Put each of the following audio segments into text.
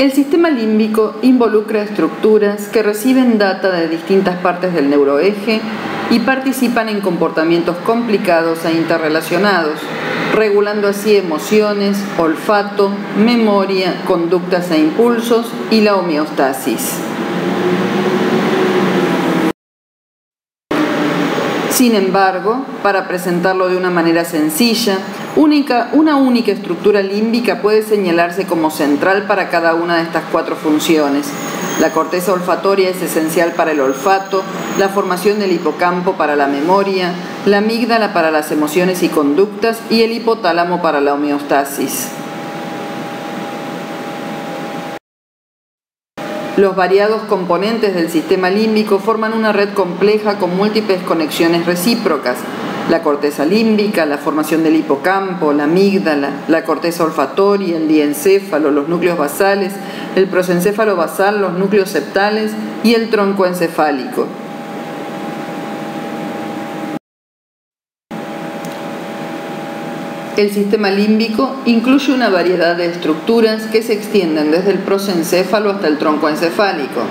El sistema límbico involucra estructuras que reciben data de distintas partes del neuroeje y participan en comportamientos complicados e interrelacionados, regulando así emociones, olfato, memoria, conductas e impulsos y la homeostasis. Sin embargo, para presentarlo de una manera sencilla, una única estructura límbica puede señalarse como central para cada una de estas cuatro funciones. La corteza olfatoria es esencial para el olfato, la formación del hipocampo para la memoria, la amígdala para las emociones y conductas y el hipotálamo para la homeostasis. Los variados componentes del sistema límbico forman una red compleja con múltiples conexiones recíprocas. La corteza límbica, la formación del hipocampo, la amígdala, la corteza olfatoria, el diencéfalo, los núcleos basales, el prosencéfalo basal, los núcleos septales y el tronco encefálico. El sistema límbico incluye una variedad de estructuras que se extienden desde el prosencéfalo hasta el tronco encefálico.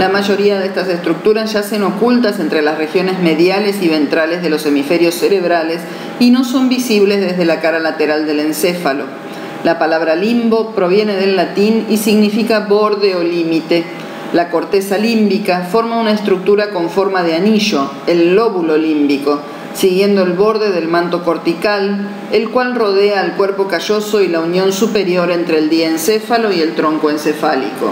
La mayoría de estas estructuras yacen ocultas entre las regiones mediales y ventrales de los hemisferios cerebrales y no son visibles desde la cara lateral del encéfalo. La palabra limbo proviene del latín y significa borde o límite. La corteza límbica forma una estructura con forma de anillo, el lóbulo límbico, siguiendo el borde del manto cortical, el cual rodea al cuerpo calloso y la unión superior entre el diencéfalo y el tronco encefálico.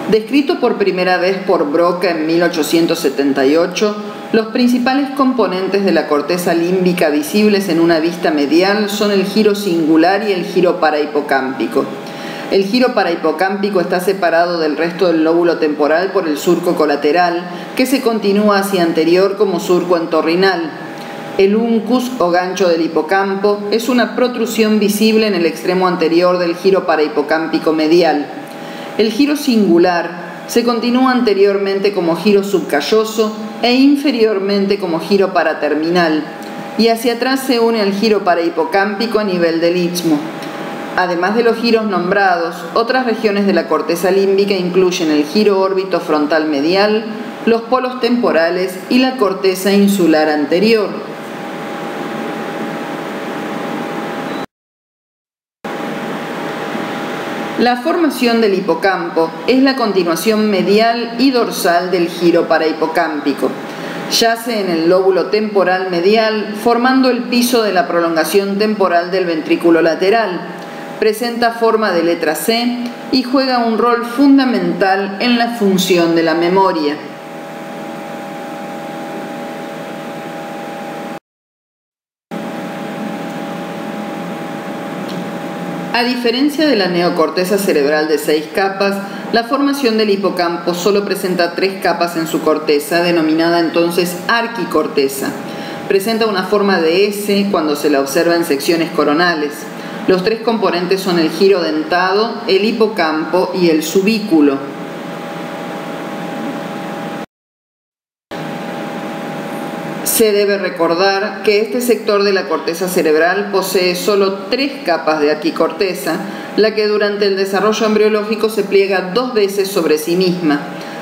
Descrito por primera vez por Broca en 1878, los principales componentes de la corteza límbica visibles en una vista medial son el giro singular y el giro parahipocámpico. El giro parahipocámpico está separado del resto del lóbulo temporal por el surco colateral, que se continúa hacia anterior como surco entorrinal. El uncus o gancho del hipocampo es una protrusión visible en el extremo anterior del giro parahipocámpico medial. El giro singular se continúa anteriormente como giro subcalloso e inferiormente como giro paraterminal, y hacia atrás se une al giro parahipocámpico a nivel del istmo. Además de los giros nombrados, otras regiones de la corteza límbica incluyen el giro órbito frontal medial, los polos temporales y la corteza insular anterior. La formación del hipocampo es la continuación medial y dorsal del giro parahipocámpico. Yace en el lóbulo temporal medial, formando el piso de la prolongación temporal del ventrículo lateral. Presenta forma de letra C y juega un rol fundamental en la función de la memoria. A diferencia de la neocorteza cerebral de 6 capas, la formación del hipocampo solo presenta 3 capas en su corteza, denominada entonces arquicorteza. Presenta una forma de S cuando se la observa en secciones coronales. Los 3 componentes son el giro dentado, el hipocampo y el subículo. Se debe recordar que este sector de la corteza cerebral posee solo 3 capas de arquicorteza, la que durante el desarrollo embriológico se pliega 2 veces sobre sí misma.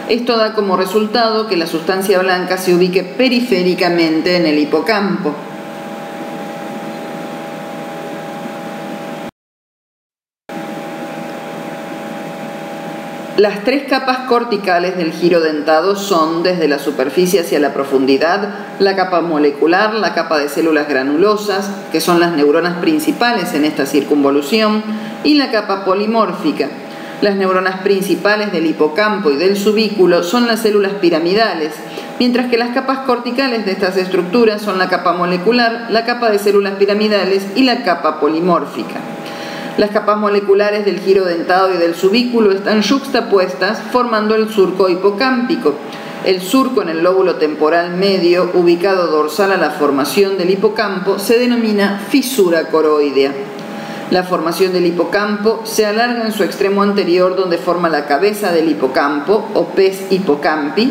Esto da como resultado que la sustancia blanca se ubique periféricamente en el hipocampo. Las 3 capas corticales del giro dentado son, desde la superficie hacia la profundidad, la capa molecular, la capa de células granulosas, que son las neuronas principales en esta circunvolución, y la capa polimórfica. Las neuronas principales del hipocampo y del subículo son las células piramidales, mientras que las capas corticales de estas estructuras son la capa molecular, la capa de células piramidales y la capa polimórfica. Las capas moleculares del giro dentado y del subículo están yuxtapuestas formando el surco hipocámpico. El surco en el lóbulo temporal medio, ubicado dorsal a la formación del hipocampo, se denomina fisura coroidea. La formación del hipocampo se alarga en su extremo anterior donde forma la cabeza del hipocampo o pes hippocampi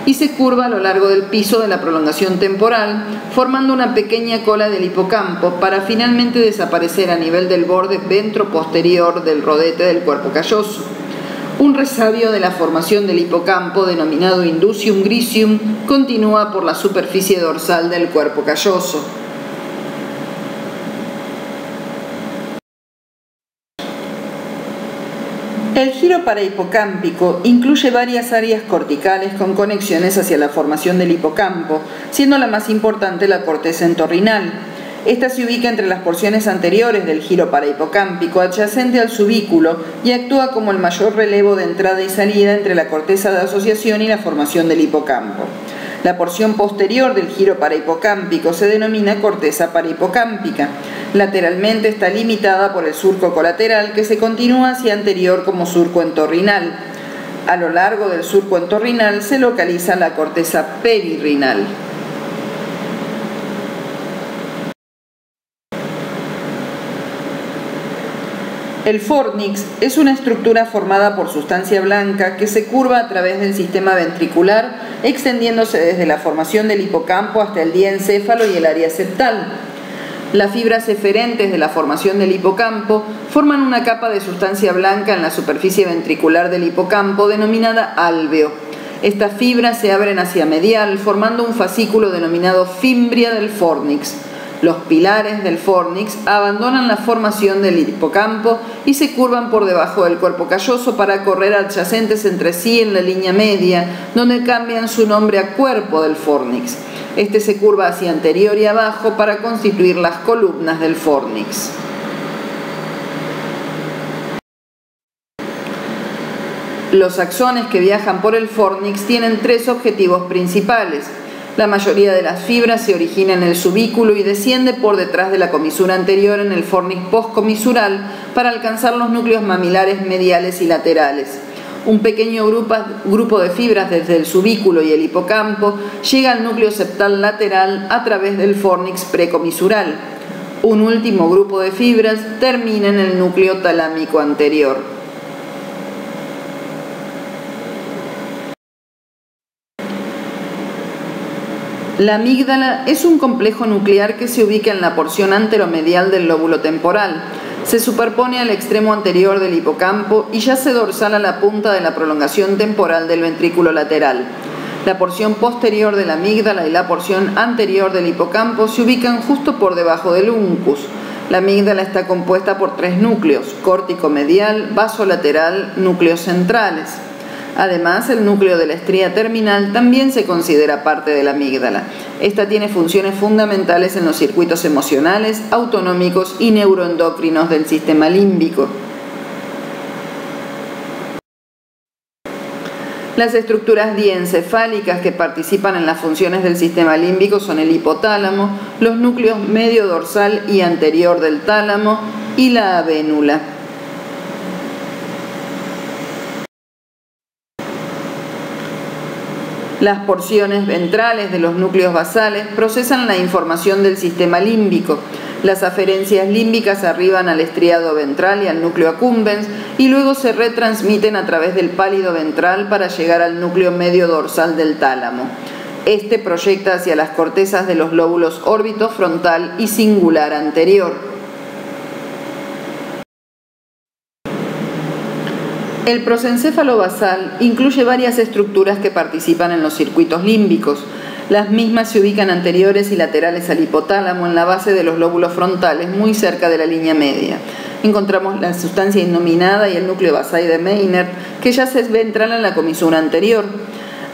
y se curva a lo largo del piso de la prolongación temporal, formando una pequeña cola del hipocampo para finalmente desaparecer a nivel del borde ventroposterior del rodete del cuerpo calloso. Un resabio de la formación del hipocampo, denominado indusium grisium, continúa por la superficie dorsal del cuerpo calloso. El giro parahipocámpico incluye varias áreas corticales con conexiones hacia la formación del hipocampo, siendo la más importante la corteza entorrinal. Esta se ubica entre las porciones anteriores del giro parahipocámpico, adyacente al subículo, y actúa como el mayor relevo de entrada y salida entre la corteza de asociación y la formación del hipocampo. La porción posterior del giro parahipocámpico se denomina corteza parahipocámpica. Lateralmente está limitada por el surco colateral, que se continúa hacia anterior como surco entorrinal. A lo largo del surco entorrinal se localiza la corteza perirrinal. El fornix es una estructura formada por sustancia blanca que se curva a través del sistema ventricular, extendiéndose desde la formación del hipocampo hasta el diencéfalo y el área septal. Las fibras eferentes de la formación del hipocampo forman una capa de sustancia blanca en la superficie ventricular del hipocampo denominada álveo. Estas fibras se abren hacia medial formando un fascículo denominado fimbria del fornix. Los pilares del fornix abandonan la formación del hipocampo y se curvan por debajo del cuerpo calloso para correr adyacentes entre sí en la línea media, donde cambian su nombre a cuerpo del fornix. Este se curva hacia anterior y abajo para constituir las columnas del fornix. Los axones que viajan por el fornix tienen tres objetivos principales. La mayoría de las fibras se origina en el subículo y desciende por detrás de la comisura anterior en el fornix postcomisural para alcanzar los núcleos mamilares mediales y laterales. Un pequeño grupo de fibras desde el subículo y el hipocampo llega al núcleo septal lateral a través del fornix precomisural. Un último grupo de fibras termina en el núcleo talámico anterior. La amígdala es un complejo nuclear que se ubica en la porción anteromedial del lóbulo temporal. Se superpone al extremo anterior del hipocampo y yace dorsal a la punta de la prolongación temporal del ventrículo lateral. La porción posterior de la amígdala y la porción anterior del hipocampo se ubican justo por debajo del uncus. La amígdala está compuesta por tres núcleos: córtico medial, basolateral, núcleos centrales. Además, el núcleo de la estría terminal también se considera parte de la amígdala. Esta tiene funciones fundamentales en los circuitos emocionales, autonómicos y neuroendocrinos del sistema límbico. Las estructuras diencefálicas que participan en las funciones del sistema límbico son el hipotálamo, los núcleos medio dorsal y anterior del tálamo y la avénula. Las porciones ventrales de los núcleos basales procesan la información del sistema límbico. Las aferencias límbicas arriban al estriado ventral y al núcleo accumbens y luego se retransmiten a través del pálido ventral para llegar al núcleo medio dorsal del tálamo. Este proyecta hacia las cortezas de los lóbulos órbito, frontal y singular anterior. El prosencéfalo basal incluye varias estructuras que participan en los circuitos límbicos. Las mismas se ubican anteriores y laterales al hipotálamo en la base de los lóbulos frontales, muy cerca de la línea media. Encontramos la sustancia innominada y el núcleo basal de Meynert, que yace ventral en la comisura anterior.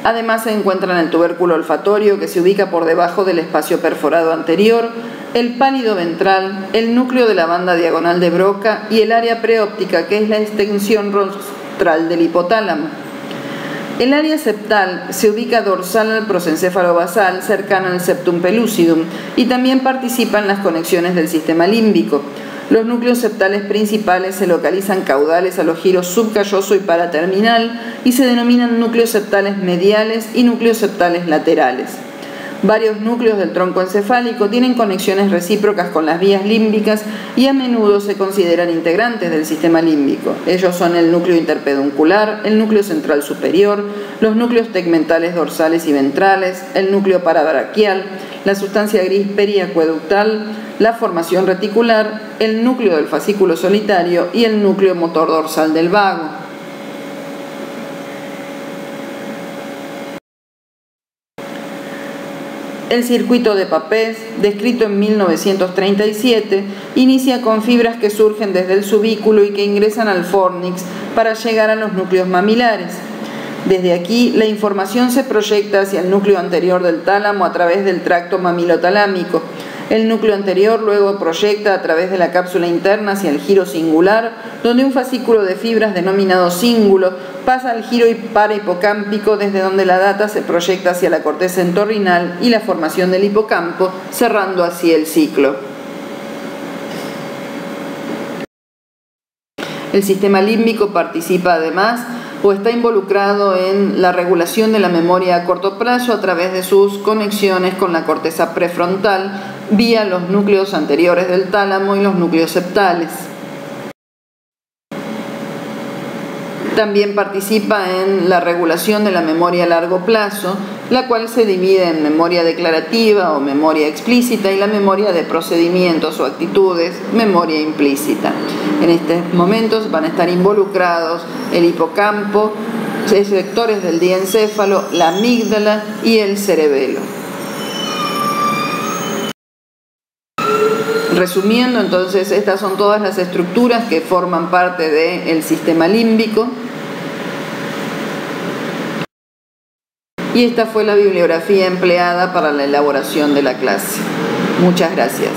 Además se encuentran el tubérculo olfatorio, que se ubica por debajo del espacio perforado anterior, el pálido ventral, el núcleo de la banda diagonal de Broca y el área preóptica, que es la extensión rostral del hipotálamo. El área septal se ubica dorsal al prosencéfalo basal, cercano al septum pellucidum, y también participa en las conexiones del sistema límbico. Los núcleos septales principales se localizan caudales a los giros subcalloso y paraterminal y se denominan núcleos septales mediales y núcleos septales laterales. Varios núcleos del tronco encefálico tienen conexiones recíprocas con las vías límbicas y a menudo se consideran integrantes del sistema límbico. Ellos son el núcleo interpeduncular, el núcleo central superior, los núcleos tegmentales dorsales y ventrales, el núcleo parabraquial, la sustancia gris periacueductal, la formación reticular, el núcleo del fascículo solitario y el núcleo motor dorsal del vago. El circuito de Papez, descrito en 1937, inicia con fibras que surgen desde el subículo y que ingresan al fornix para llegar a los núcleos mamilares. Desde aquí, la información se proyecta hacia el núcleo anterior del tálamo a través del tracto mamilotalámico. El núcleo anterior luego proyecta a través de la cápsula interna hacia el giro singular, donde un fascículo de fibras denominado cíngulo pasa al giro parahipocámpico, desde donde la data se proyecta hacia la corteza entorrinal y la formación del hipocampo, cerrando así el ciclo. El sistema límbico participa además o está involucrado en la regulación de la memoria a corto plazo a través de sus conexiones con la corteza prefrontal vía los núcleos anteriores del tálamo y los núcleos septales. También participa en la regulación de la memoria a largo plazo, la cual se divide en memoria declarativa o memoria explícita y la memoria de procedimientos o actitudes, memoria implícita. En estos momentos van a estar involucrados el hipocampo, sectores del diencéfalo, la amígdala y el cerebelo. Resumiendo, entonces, estas son todas las estructuras que forman parte del sistema límbico. Y esta fue la bibliografía empleada para la elaboración de la clase. Muchas gracias.